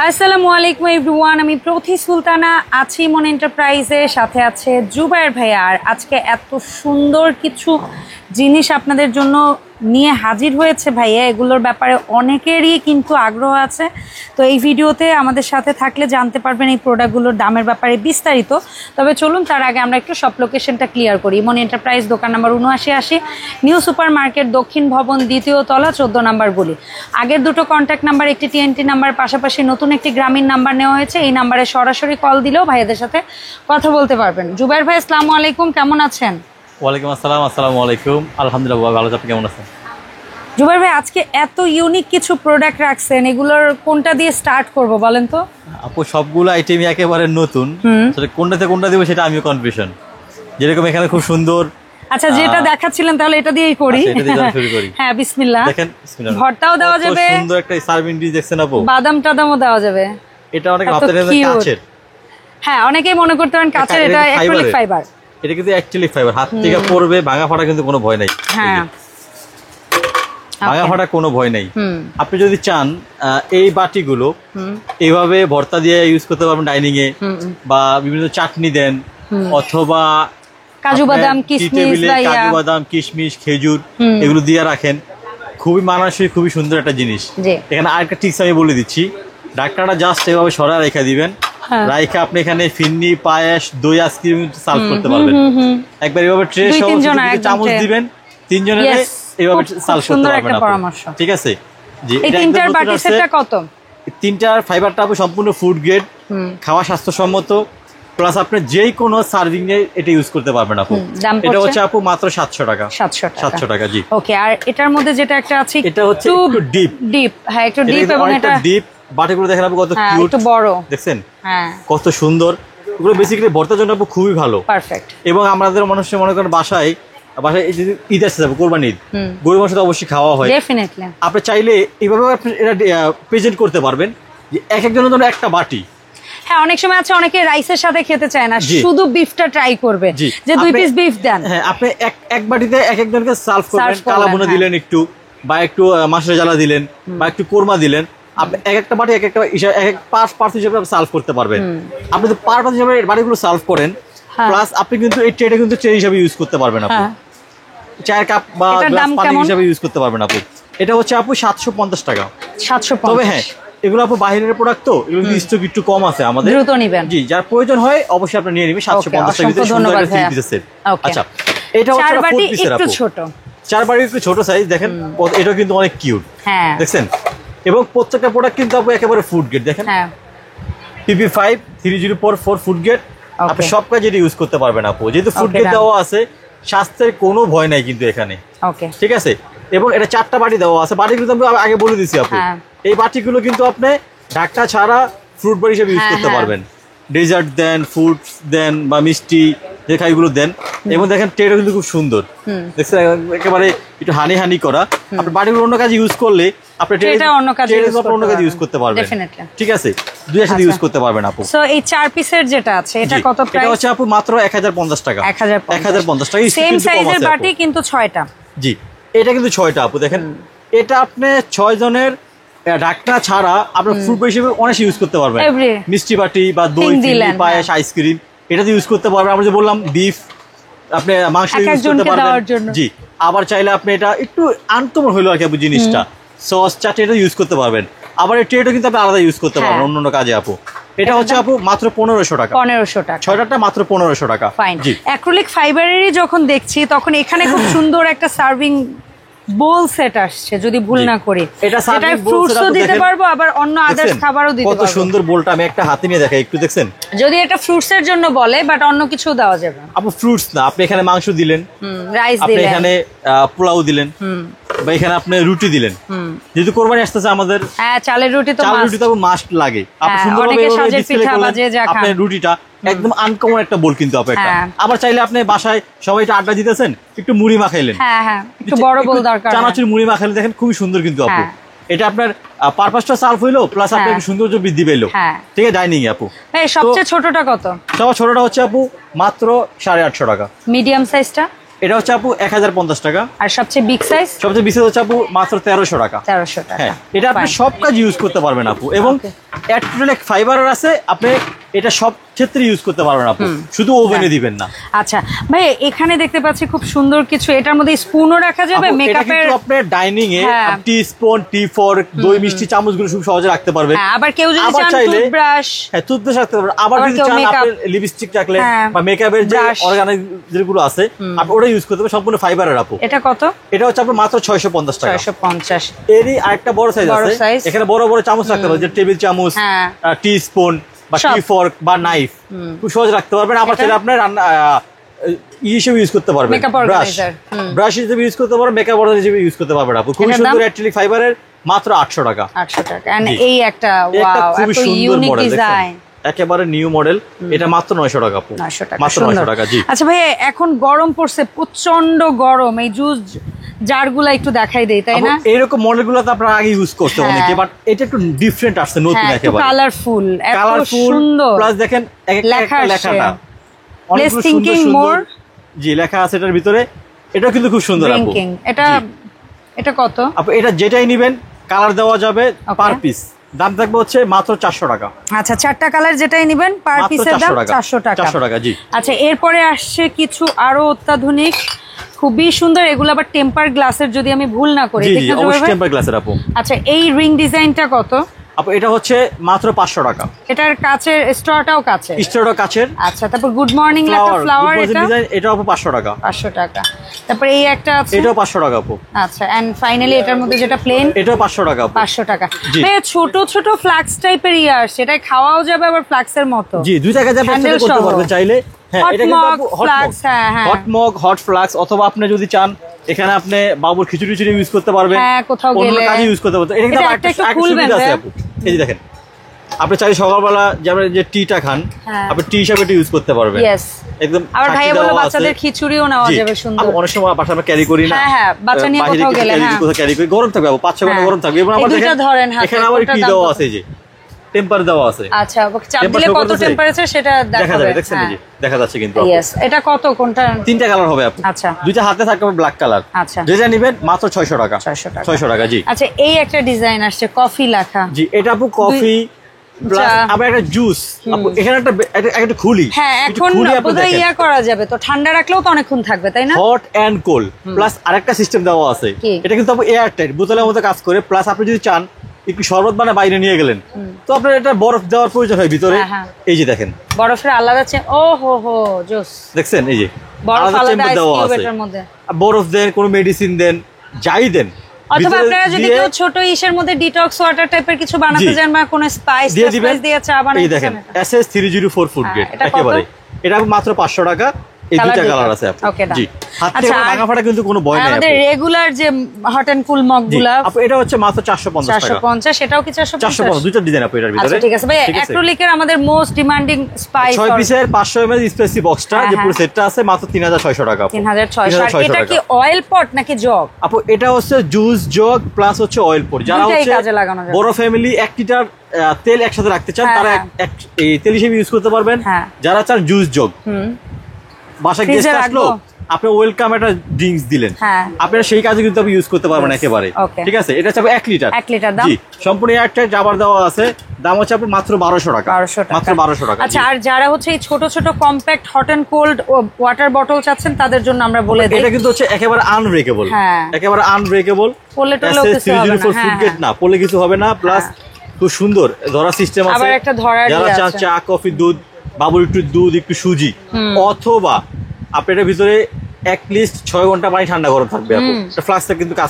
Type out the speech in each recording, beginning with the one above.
আসসালামু আলাইকুম এভরিওয়ান, আমি প্রতি সুলতানা আছি ইমন এন্টারপ্রাইজের সাথে আছে জুবায়ের ভাইয়া। আর আজকে এত সুন্দর কিছু জিনিস আপনাদের জন্য নিয়ে হাজির হয়েছে ভাইয়া, এগুলোর ব্যাপারে অনেকেরই কিন্তু আগ্রহ আছে। তো এই ভিডিওতে আমাদের সাথে থাকলে জানতে পারবেন এই প্রোডাক্টগুলোর দামের ব্যাপারে বিস্তারিত। তবে চলুন তার আগে আমরা একটু সব লোকেশনটা ক্লিয়ার করি। ইমন এন্টারপ্রাইজ দোকান নাম্বার 7980, নিউ সুপার মার্কেট, দক্ষিণ ভবন, দ্বিতীয় তলা, 14 নম্বর গলি। আগের দুটো কন্ট্যাক্ট নাম্বার, একটি টিএনটি নাম্বার, পাশাপাশি নতুন একটি গ্রামীণ নাম্বার নেওয়া হয়েছে। এই নাম্বারে সরাসরি কল দিলেও ভাইয়াদের সাথে কথা বলতে পারবেন। জুবায়ের ভাই, আসসালামু আলাইকুম, কেমন আছেন? ওয়ালাইকুম আসসালাম। আসসালামু আলাইকুম। আলহামদুলিল্লাহ ভালো আছি, আপনি কেমন আছেন? জুবায়ের ভাই, আজকে এত ইউনিক কিছু প্রোডাক্ট রাখছেন, এগুলোর কোনটা দিয়ে স্টার্ট করব বলেন তো? আপু সবগুলো আইটেমই একেবারে নতুন, আসলে কোনটা দিব সেটা আমিও কনফিউশন। যেরকম এখানে খুব সুন্দর, আচ্ছা যেটা দেখাচ্ছিলেন তাহলে এটা দিয়েই করি। হ্যাঁ বিসমিল্লাহ। দেখেন ভর্তাও দেওয়া যাবে, সুন্দর একটা সার্ভিং ডিশ দেখছেন আপু, বাদাম টাদামও দেওয়া যাবে। এটা অনেক ভাবতে কাচের, হ্যাঁ অনেকেই মনে করতে পারেন কাচের, এটা অ্যাক্রিলিক ফাইবার। এটা কিন্তু অ্যাক্রিলিক ফাইবার, হাত থেকে পড়বে ভাঙা ফাটা কিন্তু কোনো ভয় নাই। হ্যাঁ ভাঙা ফাটা কোনো ভয় নাই। আপনি যদি চান এই বাটিগুলো এইভাবে ভর্তা দিয়ে ইউজ করতে পারবেন ডাইনিং এ, বা বিভিন্ন চাটনি দেন, অথবা কাজু বাদাম কিশমিশ খেজুর এগুলো দিয়ে রাখেন। খুবই মানানসই, খুবই সুন্দর একটা জিনিস। এখানে আরেকটা টিপস আমি বলে দিচ্ছি, ঢাকনাটা জাস্ট এভাবে সরা রেখে দিবেন, রাইখে আপনি এখানে ফিন্নি, পায়েস, দই, আইসক্রিম সার্ভ করতে পারবেন। একবার এভাবে ট্রে সহ চামচ দিবেন, তিনজনের এইভাবে সার্ভ করতে পারবেন। ঠিক আছে জি। এই তিনটার বাটি সেটটা কত? তিনটার ফাইবারটা আপু সম্পূর্ণ ফুড গ্রেড, খাওয়া স্বাস্থ্যসম্মত, প্লাস আপনি যেই কোনো সার্ভিং এ এটা ইউজ করতে পারবেন আপু। এটা হচ্ছে আপু মাত্র 700 টাকা। 700 টাকা জি। ওকে, আর এটার মধ্যে যেটা একটা আছে এটা হচ্ছে একটু ডিপ। হ্যাঁ একটু ডিপ, এবং এটা ডিপ বাটিগুলো দেখেন আপু কত কিউট, একটু বড় দেখছেন, হ্যাঁ কত সুন্দর। এগুলো বেসিক্যালি ভর্তার জন্য আপু খুবই ভালো, পারফেক্ট। এবং আমাদের মানুষের মনে করেন বাসায় এই যে ঈদ আসছে যাবে, কোরবানি ঈদ, গরুর মাংস তো অবশ্যই খাওয়া হয়। ডেফিনেটলি আপনি চাইলে এইভাবে আপনি এটা প্রেজেন্ট করতে পারবেন যে এক একজনের জন্য একটা বাটি। হ্যাঁ অনেক সময় আছে অনেকে রাইসের সাথে খেতে চায় না, শুধু বিফটা ট্রাই করবে, যে 2 পিস বিফ দেন। হ্যাঁ আপনি এক বাটিতে এক একজনকে সার্ভ করবেন, কালা ভুনা দিলেন একটু, বা একটু মাছের জ্বালা দিলেন, বা একটু কোরমা দিলেন। আপনি এক একটা বাটি এক একটা পার্ট হিসেবে সার্ভ করতে পারবেন। আপনি যদি পার্ট হিসেবে বাটিগুলো সার্ভ করেন, প্লাস আপনি কিন্তু এই ট্রেটা কিন্তু ট্রে হিসেবে ইউজ করতে পারবেন আপনি, চায়ের কাপ বা গ্লাস পানি হিসেবে ইউজ করতে পারবেন আপু। এটা হচ্ছে আপু 750 টাকা। 750। তবে হ্যাঁ এগুলো আপু বাইরের প্রোডাক্ট, তো এগুলো স্টক একটু কম আছে আমাদের, দ্রুত নেবেন। জি, যার প্রয়োজন হয় অবশ্যই আপনি নিয়ে নেবেন। 750 টাকা ভিতরে সুন্দর একটা 3 পিসের সেট। আচ্ছা এটা হচ্ছে 4 পিসের আপু, ছোট 4 বাটি একটু ছোট সাইজ। দেখেন এটা কিন্তু অনেক কিউট, হ্যাঁ দেখছেন। এবং প্রত্যেকটা প্রোডাক্ট কিন্তু আপু একেবারে ফুড গ্রেড। দেখেন PP5 3044 ফুড গ্রেড, আপনি সব কাজে এটা ইউজ করতে পারবেন আপু, যেহেতু ফুড গ্রেড দেওয়া আছে, স্বাস্থ্যের কোনো ভয় নাই কিন্তু এখানে। ঠিক আছে। এবং এটা 4টা বাটি দেওয়া আছে। বাটিগুলো তো আমি আগে বলে দিছি আপু, এই বাটিগুলো কিন্তু আপনি ঢাকনা ছাড়া ফ্রুট বাটি হিসেবে ইউজ করতে পারবেন। ডেজার্ট দেন, ফ্রুটস দেন, বা মিষ্টি যে খাইগুলো দেন। এবং দেখেন ট্রেটা কিন্তু খুব সুন্দর, দেখছেন একেবারে একটু হানি করা। আপনি বাটিগুলো অন্য কাজে ইউজ করলে আপনি ট্রেটা অন্য কাজে ইউজ করতে পারবেন। ঠিক আছে, দুই একসাথে ইউজ করতে পারবেন আপু। সো এই 4 পিসের যেটা আছে এটা কত প্রাইস? এটা হচ্ছে আপু মাত্র 1050 টাকা। 1050 টাকা। সেম সাইজের বাটি কিন্তু 6টা। জি, এটা কিন্তু 6টা আপু। দেখেন এটা আপনি 6 জনের ঢাকনা ছাড়া আপনার ফ্রুট হিসেবে অনেক ইউজ করতে পারবেন। মিষ্টি বাটি বা দই, পায়েস, আইসক্রিম এটাতে ইউজ করতে পারবেন। আমরা যে বললাম বিফ, আপনি মাংস ইউজ করতে পারবেন। জি, আবার চাইলে আপনি এটা একটু আনকমন হইলো আর কি আপু জিনিসটা, সস চাটনি এটা ইউজ করতে পারবেন। আবার এই ট্রেটা কিন্তু আপনি আলাদা ইউজ করতে পারবেন অন্য কাজে আপু। এটা হচ্ছে আপু মাত্র 1500 টাকা। 1500 টাকা 6টা মাত্র 1500 টাকা। জি, অ্যাক্রিলিক ফাইবারেরই যখন দেখছি তখন এখানে খুব সুন্দর একটা সার্ভিং বোল সেট আসছে, যদি ভুল না করি। এটা ফ্রুটসও দিতে পারবো, আবার অন্য আদার্স খাবারও দিতে পারবো। কত সুন্দর বোলটা, আমি একটা হাতে নিয়ে দেখাই একটু, দেখছেন। যদি এটা ফ্রুটস এর জন্য বলে, বাট অন্য কিছু দেওয়া যাবে আপু। ফ্রুটস না, আপনি এখানে মাংস দিলেন, রাইস দিলেন, আপনি এখানে পোলাও দিলেন, বা এখানে আপনি রুটি দিলেন। যেহেতু কোরবানি আসতেছে আমাদের, হ্যাঁ চালের রুটি তো মাস্ট লাগে। আপনি সুন্দরভাবে আপনি রুটিটা একদম আনকমন একটা বোল কিন্তু আপু একটা। আবার চাইলে আপনি বাসায় সবাই আড্ডা দিতেছেন, একটু মুড়ি মাখাইলেন, একটু বড় বোল দরকার, চানাচুর মুড়ি মাখাইলে দেখেন খুবই সুন্দর কিন্তু আপু। এটা আপনার পারপাসটা সার্ভ হইলো, প্লাস আপনার সৌন্দর্য বৃদ্ধি পেলো। ঠিক আছে, ডাইনিং আপু। সবচেয়ে ছোটটা কত? সবার ছোটটা হচ্ছে আপু মাত্র 850 টাকা। মিডিয়াম সাইজটা? এটা হচ্ছে আপু 1050 টাকা। আর সবচেয়ে বিগ সাইজ? সবচেয়ে বিশেষ হচ্ছে আপু মাত্র 1300 টাকা। 1300 টাকা। হ্যাঁ, এটা আপনি সব কাজ ইউজ করতে পারবেন আপু, এবং অ্যাক্রিলিক ফাইবারের আছে, আপনি এটা সব ক্ষেত্রে ইউজ করতে পারবেন আপু, শুধু ওভেনে দিবেন না। আচ্ছা ভাই, এখানে দেখতে পাচ্ছি খুব সুন্দর কিছু, এটার মধ্যে স্পুনও রাখা যাবে, মেকআপের আপনার ডাইনিং এ টি স্পুন, টি ফর্ক, দই মিষ্টি চামচগুলো খুব সহজে রাখতে পারবেন। আবার কেউ যদি চান টুথব্রাশ, হ্যাঁ টুথব্রাশ রাখতে পারবেন। আবার যদি চান আপনি লিপস্টিক রাখলেন বা মেকআপের যে অর্গানিক যেগুলো আছে আপনি ওটা ইউজ করতে পারবেন, সম্পূর্ণ ফাইবারের আপু। এটা কত? এটা হচ্ছে আপনার মাত্র 650 টাকা। 650। এরই আরেকটা বড় সাইজ আছে, এখানে বড় বড় চামচ রাখতে পারবেন, যে টেবিল চামচ, টি স্পুন বা টি ফর্ক বা নাইফ খুব সহজে রাখতে পারবেন। আবার চাইলে আপনি হিসেবে ইউজ করতে পারবেন, ব্রাশ হিসেবে ইউজ করতে পারবেন, মেকআপ অর্গানাইজার হিসেবে ইউজ করতে পারবেন আপু। খুবই সুন্দর অ্যাক্রিলিক ফাইবারের, মাত্র 800 টাকা। 800 টাকা। এন্ড এই একটা ওয়াও, এত ইউনিক ডিজাইন, একেবারে নিউ মডেল, এটা মাত্র 900 টাকা আপু। 900 টাকা, মাত্র 900 টাকা। জি আচ্ছা ভাই, এখন গরম পড়ছে, প্রচন্ড গরম, এই জুস জারগুলো একটু দেখাই দেই, তাই না? এইরকম মডেলগুলো তো আপনারা আগে ইউজ করতে অনেকে, বাট এটা একটু ডিফারেন্ট আসছে, নতুন একেবারে কালারফুল, এত সুন্দর, প্লাস দেখেন লেখাটা অনেক থিংকিং মোর, জি লেখা আছে এটার ভিতরে, এটা কিন্তু খুব সুন্দর আপু। এটা কত আপু? এটা যেটাই নেবেন কালার দেওয়া যাবে পার পিস, দাম থাকবে হচ্ছে মাত্র 400 টাকা। আচ্ছা, 4টা কালার যেটাই নেবেন পার পিসের দাম 400 টাকা। 400 টাকা, জি। আচ্ছা, এরপরে আসছে কিছু আরো অত্যাধুনিক, খুবই সুন্দর, এগুলো আবার টেম্পার গ্লাসের, যদি আমি ভুল না করি। জি জি, অবশ্যই টেম্পার গ্লাসের আপু। আচ্ছা, এই রিং ডিজাইনটা কত আপু? এটা হচ্ছে মাত্র 500 টাকা। এটার কাচের স্ট্রটাও কাচের? স্ট্রটা কাচের। আচ্ছা, তারপর গুড মর্নিং লেখা ফ্লাওয়ার, এটা আপু 500 টাকা। 500 টাকা। তারপর এই একটা আছে, এটাও 500 টাকা আপু। আচ্ছা, এন্ড ফাইনালি এটার মধ্যে যেটা প্লেন, এটাও 500 টাকা আপু। 500 টাকা। ভাই, ছোট ছোট ফ্লাক্স টাইপের ইয়ার, সেটা খাওয়াও যাবে আবার ফ্লাক্সের মতো। জি, দুই জায়গায় যাবে, একসাথে করতে পারবেন চাইলে। হ্যাঁ, এটা কিন্তু আপু হট মগ, হট ফ্লাক্স, অথবা আপনি যদি চান এখানে আপনি বাবুর খিচুড়ি ইউজ করতে পারবেন, হ্যাঁ কোথাও গেলে কাজে ইউজ করতে পারবেন। এটা কিন্তু একটা সুবিধা আছে আপু। এই যে দেখেন, আপনি চাইলে সকালবেলা যেমন যে টিটা খান, আপনি টি হিসাবে এটা ইউজ করতে পারবেন একদম। আবার ভাইয়া বলে বাচ্চাদের খিচুড়িও নেওয়া যাবে সুন্দর। আমি অনেক সময় বাসা আমরা ক্যারি করি না, হ্যাঁ বাচ্চা নিয়ে কোথাও গেলে, হ্যাঁ কোথাও ক্যারি করি, গরম থাকবে 5-6 ঘন্টা গরম থাকবে। এবং আবার দেখেন এখানে আবার কি দেওয়া আছে, যে টেম্পার দেওয়া আছে। আচ্ছা, চাপ দিলে কত টেম্পারেচার সেটা দেখা যাবে, দেখছেন এই যে দেখা যাচ্ছে কিন্তু। এটা কত, কোনটা? 3টা কালার হবে আপু। আচ্ছা, দুইটা হাতে থাকবে ব্ল্যাক কালার। আচ্ছা, যেটা নেবেন মাত্র 600 টাকা। 600 টাকা, জি। আচ্ছা, এই একটা ডিজাইন আসছে কফি লেখা, জি, এটা আপু কফি প্লাস আবার একটা জুস। আপু এখানে একটা খুলি, হ্যাঁ এখন বোধহয় ইয়া করা যাবে, তো ঠান্ডা রাখলেও তো অনেকক্ষণ থাকবে, তাই না? হট এন্ড কোল্ড, প্লাস আরেকটা সিস্টেম দেওয়া আছে, এটা কিন্তু আপু এয়ার টাইট, বোতলের মতো কাজ করে। প্লাস আপনি যদি চান একটু শরবত বানায় বাইরে নিয়ে গেলেন, তো আপনার এটা বরফ দেওয়ার প্রয়োজন হয় ভিতরে। এই যে দেখেন, বরফের আলাদা ও হো হো জোস, দেখছেন এই যে বরফ আলাদা দেওয়া আছে এটার মধ্যে। বরফ দেন, কোনো মেডিসিন দেন, যাই দেন, অথবা আপনারা যদি কেউ ছোট ইসের মধ্যে ডিটক্স ওয়াটার টাইপের কিছু বানাতে চান বা কোনো স্পাইস দিয়ে চা বানাতে চান, এই দেখেন SS 304 ফুড গ্রেড একেবারে, এটা মাত্র 500 টাকা। এই দুটো কালার আছে আপু। জি, হাতে ভাঙা ফাটা কিন্তু কোনো ভয় নাই। আমাদের রেগুলার যে হট এন্ড কুল মগগুলা আপু, এটা হচ্ছে মাত্র 450 টাকা। 450, এটাও কি 450? দুটো ডিজাইন আপু এটার ভিতরে। আচ্ছা ঠিক আছে ভাই, অ্যাক্রিলিকের আমাদের মোস্ট ডিমান্ডিং স্পাইস 6 পিসের 500 ml স্পেসি বক্সটা, যে পুরো সেটটা আছে, মাত্র 3600 টাকা। 3600। এটা কি অয়েল পট নাকি জগ? আপু এটা হচ্ছে জুস জগ প্লাস হচ্ছে অয়েল পট। যারা হচ্ছে বড় ফ্যামিলি 1 লিটার তেল একসাথে রাখতে চান, তারা এই তেল হিসেবে ইউজ করতে পারবেন। যারা চান জুস জগ, বাসা গেস্ট আসলো, আপনি ওয়েলকাম একটা ড্রিঙ্কস দিলেন, আপনারা সেই কাজে কিন্তু আপনি ইউজ করতে পারবেন একেবারে। ঠিক আছে, এটা হচ্ছে 1 লিটার। 1 লিটার দাম, জি, সম্পূর্ণ এয়ারটাইট জাবার দেওয়া আছে। দাম হচ্ছে আপনি মাত্র 1200 টাকা। মাত্র 1200 টাকা। আচ্ছা, আর যারা হচ্ছে এই ছোট ছোট compact hot and cold water bottle চাচ্ছেন, তাদের জন্য আমরা বলে দিই, এটা কিন্তু হচ্ছে একেবারে আনব্রেকেবল, একেবারে আনব্রেকেবল। পড়লে টলে কিছু হবে না, পড়লে কিছু হবে না। প্লাস খুব সুন্দর ধরা সিস্টেম আছে। আবার একটা ধরার যারা চান চা কফি দুধ, বাবুর একটু দুধ একটু সুজি, অথবা আপনার এর ভিতরে অ্যাটলিস্ট 6 ঘন্টা পানি ঠান্ডা গরম থাকবে আপু। এটা ফ্লাস্কটা কিন্তু কাজ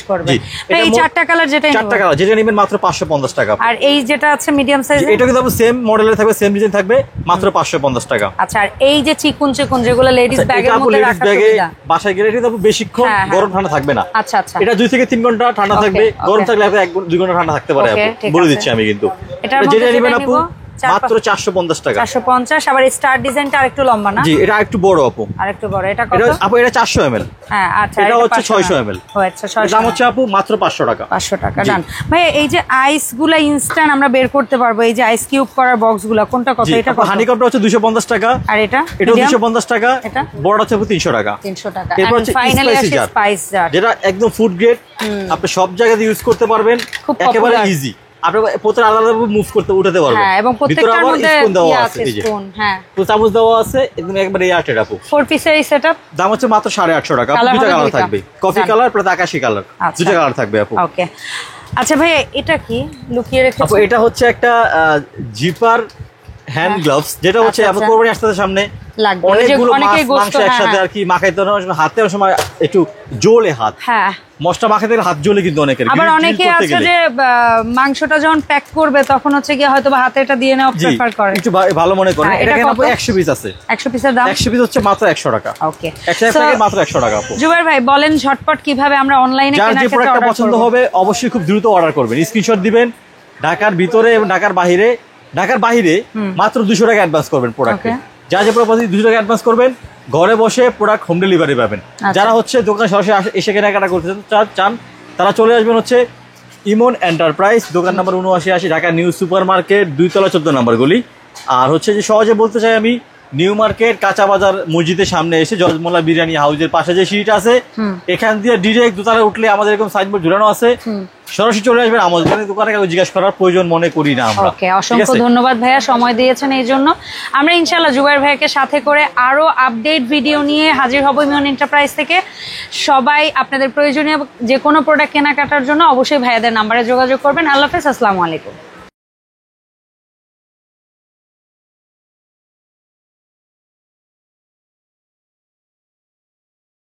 করবে। জি, এই 4টা কালার যেটা 4টা কালার যেটা নেবেন মাত্র 550 টাকা। আর এই যেটা আছে মিডিয়াম সাইজ, এটা কিন্তু আপু সেম মডেলের থাকবে, সেম ডিজাইন থাকবে, মাত্র 550 টাকা। আচ্ছা, আর এই যে চিকুন চিকুন যেগুলো লেডিস ব্যাগের মধ্যে রাখা সুবিধা, বাসায় গেলে এটা আপু বেশিক্ষণ গরম ঠান্ডা থাকবে না। আচ্ছা আচ্ছা, এটা 2 থেকে 3 ঘন্টা ঠান্ডা থাকবে, গরম থাকলে 1-2 ঘন্টা ঠান্ডা থাকতে পারে আপু, বলে দিচ্ছি আমি। কিন্তু এটা যেটা নেবেন আপু মাত্র 450 টাকা। 450। আবার স্টার ডিজাইনটা আরেকটু লম্বা না? জি, এটা আরেকটু বড় আপু। আরেকটু বড়। এটা কত? আপু এটা 400 ml। হ্যাঁ আচ্ছা, এটা হচ্ছে 600 ml। ও আচ্ছা 600। দাম হচ্ছে আপু মাত্র 500 টাকা। 500 টাকা। ডান ভাই। এই যে আইসগুলা ইনস্ট্যান্ট আমরা বের করতে পারবো, এই যে আইস কিউব করার বক্সগুলা, কোনটা কত? এটা কত? হানিকমটা হচ্ছে 250 টাকা। আর এটা? এটা 250 টাকা। এটা বড়টা হচ্ছে 300 টাকা। 300 টাকা। এরপর হচ্ছে ফাইনালি আসে স্পাইস জার, যেটা একদম ফুড গ্রেড, আপনি সব জায়গাতে ইউজ করতে পারবেন, একেবারে ইজি। আপনি প্রত্যেক আলাদা মুভ করতে উঠাতে পারবেন। হ্যাঁ, এবং প্রত্যেকটার মধ্যে স্পুন দেওয়া আছে, এই যে স্পুন, হ্যাঁ তো চামচ দেওয়া আছে, একদম একবারে এয়ারটেড আপু। 4 পিসের এই সেটআপ দাম হচ্ছে মাত্র 850 টাকা। দুটো কালার থাকবে, কফি কালার প্লাস আকাশী কালার, দুটো কালার থাকবে আপু। ওকে। আচ্ছা ভাই, এটা কি লুকিয়ে রেখেছেন আপু? এটা হচ্ছে একটা জিপার হ্যান্ড গ্লাভস, যেটা হচ্ছে আপনি কোরবানি আসতে সামনে লাগবে, অনেকগুলো অনেকেই মাংস একসাথে আর কি মাখাইতে হাতে সময় একটু জ্বলে হাত, হ্যাঁ মশলা মাখাতে হাত জ্বলে কিন্তু অনেকের। আবার অনেকে আছে যে মাংসটা যখন প্যাক করবে তখন হচ্ছে কি হয়তো বা হাতে এটা দিয়ে নেওয়া প্রেফার করে, একটু ভালো মনে করে। এটা কিন্তু 100 পিস আছে। 100 পিসের দাম? 100 পিস হচ্ছে মাত্র 100 টাকা। ওকে, 100 টাকা মাত্র 100 টাকা আপু। জুবাইর ভাই বলেন ঝটপট কিভাবে আমরা অনলাইনে যার যে প্রোডাক্টটা পছন্দ হবে অবশ্যই খুব দ্রুত অর্ডার করবেন, স্ক্রিনশট দিবেন। ঢাকার ভিতরে এবং ঢাকার বাইরে মাত্র 200 টাকা অ্যাডভান্স করবেন প্রোডাক্টে। যা যে প্রোডাক্ট 200 টাকা অ্যাডভান্স করবেন, ঘরে বসে প্রোডাক্ট হোম ডেলিভারি পাবেন। যারা হচ্ছে দোকানে সরাসরি এসে কেনাকাটা করতে চান তারা চলে আসবেন হচ্ছে ইমন এন্টারপ্রাইজ, দোকান number 7980, Dhaka new super market, 2 তলা 14 নম্বর গলি। আর হচ্ছে যে সহজে বলতে চাই আমি, নিউ মার্কেট কাঁচা বাজার মসজিদের সামনে এসে জজমোল্লা বিরিয়ানি হাউসের পাশে যে সিঁড়িটা আছে, এখান দিয়ে ডিরেক্ট দোতলা উঠলে আমাদের এরকম সাইনবোর্ড ঝুলানো আছে, সরাসরি চলে আসবেন আমাদের দোকানে। জিজ্ঞাসা করার প্রয়োজন মনে করি না আমরা। ওকে, অসংখ্য ধন্যবাদ ভাইয়া, সময় দিয়েছেন এই জন্য। আমরা ইনশাআল্লাহ জুবাইর ভাইকে সাথে করে আরো আপডেট ভিডিও নিয়ে হাজির হব ইমন এন্টারপ্রাইজ থেকে। সবাই আপনাদের প্রয়োজনীয় যে কোনো প্রোডাক্ট কেনাকাটার জন্য অবশ্যই ভাইয়াদের নাম্বারে যোগাযোগ করবেন। আল্লাহ হাফেজ, আসসালামু আলাইকুম।